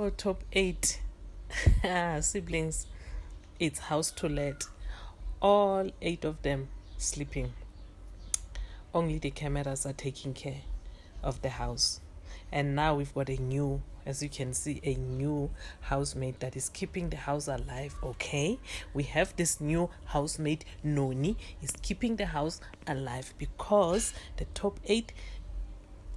Oh, top 8 siblings. It's house to let. All 8 of them sleeping. Only the cameras are taking care of the house. And now we've got a new, as you can see, a new housemate that is keeping the house alive. Okay, we have this new housemate, Noni, is keeping the house alive because the top 8,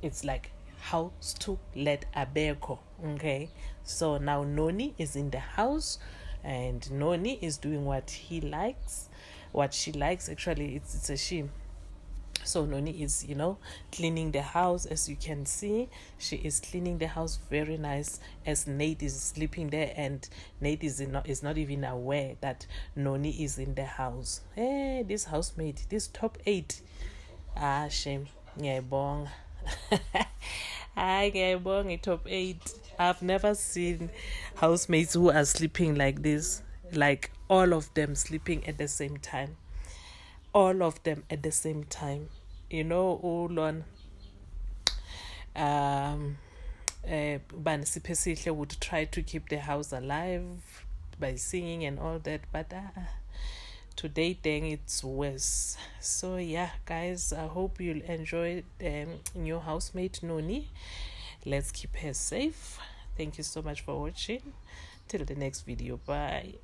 it's like house to let abeko. Okay, so now Noni is in the house, and Noni is doing what he likes, what she likes. Actually, it's a she. So Noni is, cleaning the house. As you can see, she is cleaning the house very nice, as Nate is sleeping there, and Nate is not even aware that Noni is in the house. Hey, this housemate, this top 8. Shame. Ngiyabonga. Ngiyabonga, top 8. I've never seen housemates who are sleeping like this, like all of them sleeping at the same time. All of them at the same time. Ulon Bani Sipesihle would try to keep the house alive by singing and all that, but today then it's worse. So yeah, guys, I hope you'll enjoy new housemate Noni. Let's keep her safe. Thank you so much for watching. Till the next video. Bye.